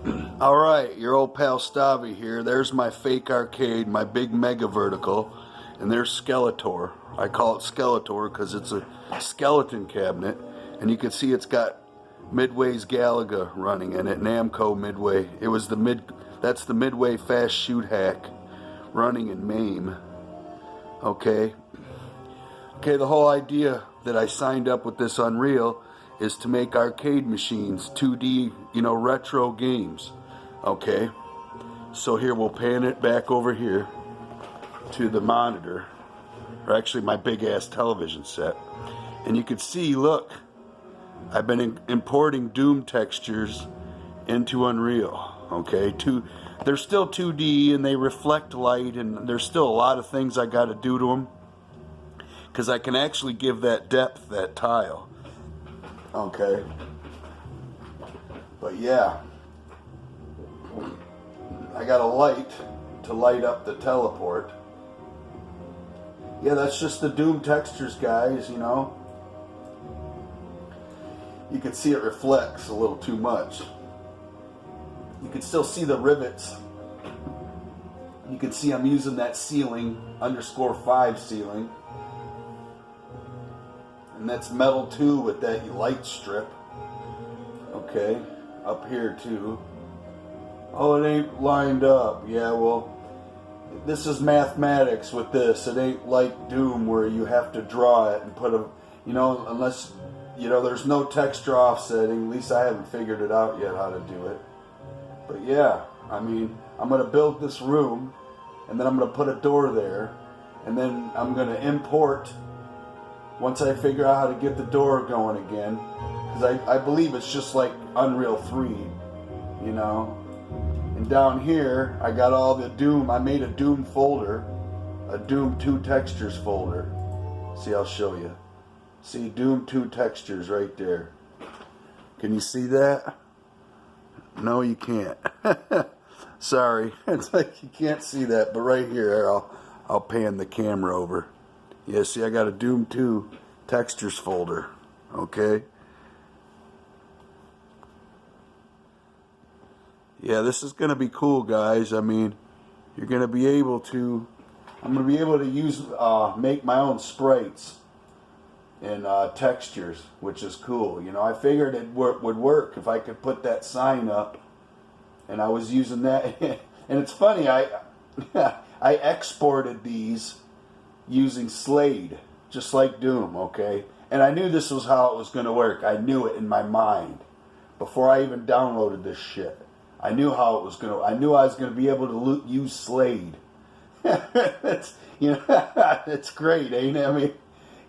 Alright, your old pal Stavi here. There's my fake arcade, my big mega vertical, and there's Skeletor. I call it Skeletor because it's a skeleton cabinet, and you can see it's got Midway's Galaga running in it, Namco Midway. That's the Midway Fast Shoot Hack running in MAME. Okay? Okay, the whole idea that I signed up with this Unreal is to make arcade machines, 2D, retro games. Okay, so here we'll pan it back over here to the monitor, or actually my big ass television set, and you can see, look, I've been importing Doom textures into Unreal. Okay, they're still 2D and they reflect light, and there's still a lot of things I got to do to them because I can actually give that depth, that tile. Okay, but yeah, I got a light to light up the teleport. Yeah, that's just the Doom textures, guys, You can see it reflects a little too much. You can still see the rivets. You can see I'm using that ceiling, _5 ceiling. And that's metal too with that light strip. Okay, up here too. Oh, it ain't lined up. Yeah, well, this is mathematics with this. It ain't like Doom where you have to draw it and put unless, there's no texture offsetting. At least I haven't figured it out yet how to do it. But yeah, I'm going to build this room, and then I'm going to put a door there, and then I'm going to import once I figure out how to get the door going again, because I believe it's just like Unreal 3, And down here, I got all the Doom. I made a Doom folder, a Doom 2 textures folder. See, I'll show you. See, Doom 2 textures right there. Can you see that? No, you can't. Sorry, it's like you can't see that, but right here, I'll pan the camera over. Yeah, see, I got a Doom 2 textures folder, okay? Yeah, this is going to be cool, guys. You're going to be able to, I'm going to be able to make my own sprites and textures, which is cool. I figured it would work if I could put that sign up, and I was using that. And it's funny, I exported these using Slade, just like Doom, okay? And I knew this was how it was going to work. I knew it in my mind before I even downloaded this shit. I knew how it was going to. I knew I was going to be able to use Slade. It's it's great, ain't it?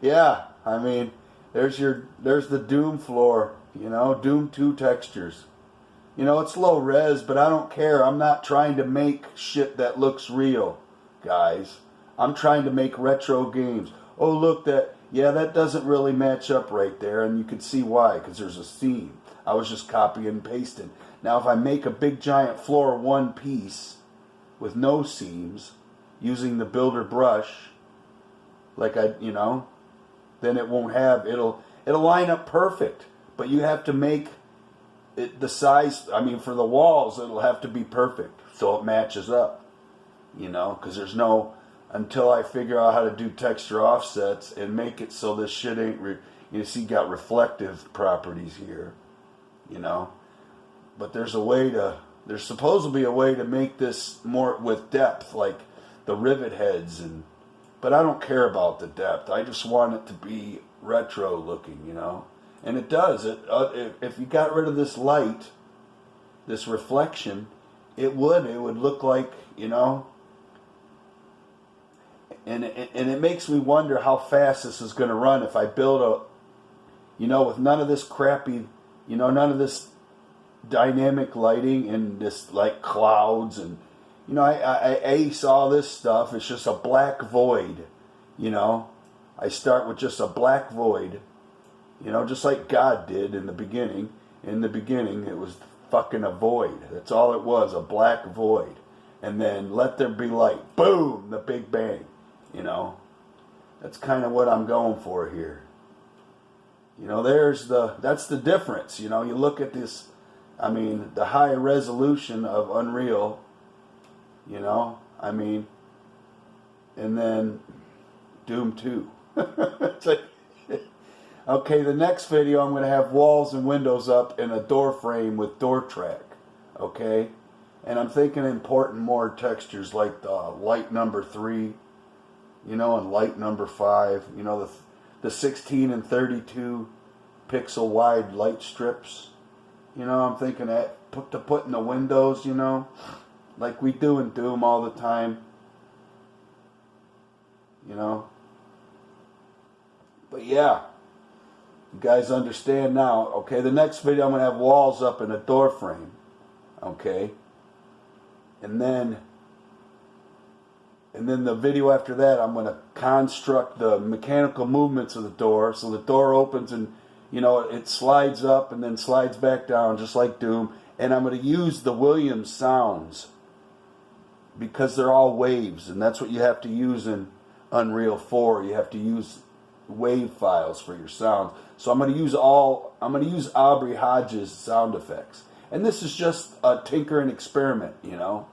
Yeah. There's the Doom floor. Doom 2 textures. It's low res, but I don't care. I'm not trying to make shit that looks real, guys. I'm trying to make retro games. Oh, look, that doesn't really match up right there, and you can see why, because there's a seam. I was just copying and pasting. Now, if I make a big giant floor one piece with no seams, using the builder brush, like then it won't have, it'll line up perfect. But you have to make it the size, for the walls, it'll have to be perfect, so it matches up, because there's no, until I figure out how to do texture offsets and make it so this shit ain't, you see, got reflective properties here, But there's supposed to be a way to make this more with depth, like the rivet heads, but I don't care about the depth. I just want it to be retro looking, And it does. If you got rid of this light, this reflection, it would look like, And it makes me wonder how fast this is going to run if I build with none of this crappy, none of this dynamic lighting and this like clouds and, I ace all this stuff. It's just a black void, I start with just a black void, just like God did in the beginning. In the beginning, it was fucking a void. That's all it was, a black void. And then let there be light. Boom, the Big Bang. That's kind of what I'm going for here. That's the difference. You look at this I mean, the high resolution of Unreal, you know, I mean, and then Doom 2. It's like, okay, the next video I'm going to have walls and windows up in a door frame with door track, okay? And I'm thinking importing more textures like the light number 3, you know, and light number 5, you know, the 16 and 32 pixel wide light strips. You know, I'm thinking that to put in the windows, you know, like we do in Doom all the time, you know. But yeah, you guys understand now, okay? The next video I'm going to have walls up in a door frame, okay? And then the video after that, I'm going to construct the mechanical movements of the door. So the door opens and, you know, it slides up and then slides back down just like Doom. And I'm going to use the Williams sounds because they're all waves. And that's what you have to use in Unreal 4. You have to use wave files for your sound. So I'm going to use Aubrey Hodges sound effects. And this is just a tinker and experiment, you know,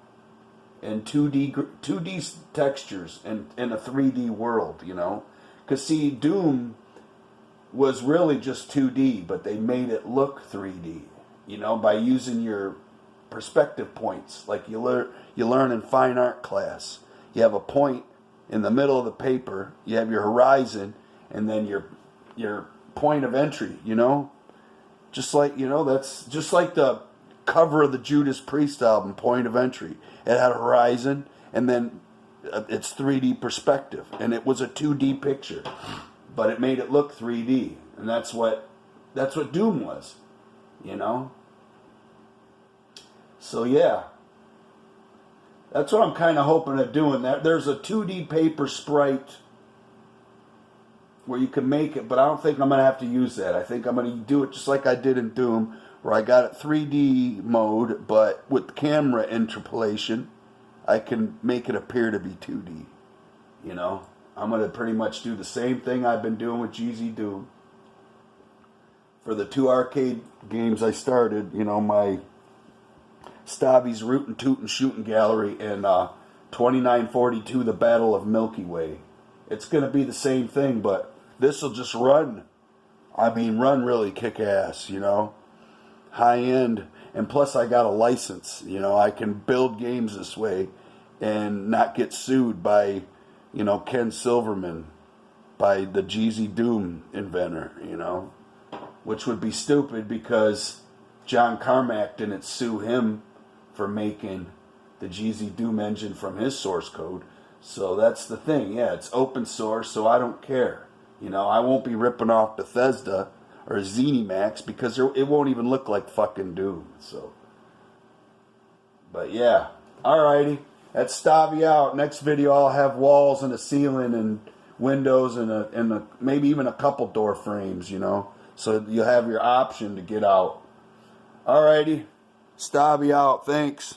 in 2D textures in a 3D world, you know. Because, see, Doom was really just 2D, but they made it look 3D, you know, by using your perspective points. Like you learn in fine art class. You have a point in the middle of the paper, you have your horizon, and then your point of entry, you know. Just like, you know, that's just like the cover of the Judas Priest album, Point of Entry. It had a horizon, and then it's 3D perspective, and it was a 2D picture, but it made it look 3D, and that's what Doom was, you know. So yeah, that's what I'm kind of hoping of doing. There's a 2D paper sprite where you can make it, but I don't think I'm going to have to use that. I think I'm going to do it just like I did in Doom, where I got it 3D mode, but with camera interpolation, I can make it appear to be 2D. You know, I'm going to pretty much do the same thing I've been doing with GZ Doom. For the 2 arcade games I started, you know, my Stabby's Rootin' Tootin' Shootin' Gallery and 2942 The Battle of Milky Way. It's going to be the same thing, but this will just run. I mean, run really kick ass, you know. High end, and plus I got a license, you know. I can build games this way and not get sued by, you know, Ken Silverman, by the GZ Doom inventor, you know, which would be stupid because John Carmack didn't sue him for making the GZ Doom engine from his source code. So that's the thing. Yeah, it's open source, so I don't care. You know, I won't be ripping off Bethesda or ZeniMax because it won't even look like fucking Doom. So, but yeah, alrighty, that's Stabby out. Next video I'll have walls and a ceiling and windows and maybe even a couple door frames, you know, so you'll have your option to get out. Alrighty, Stabby out. Thanks.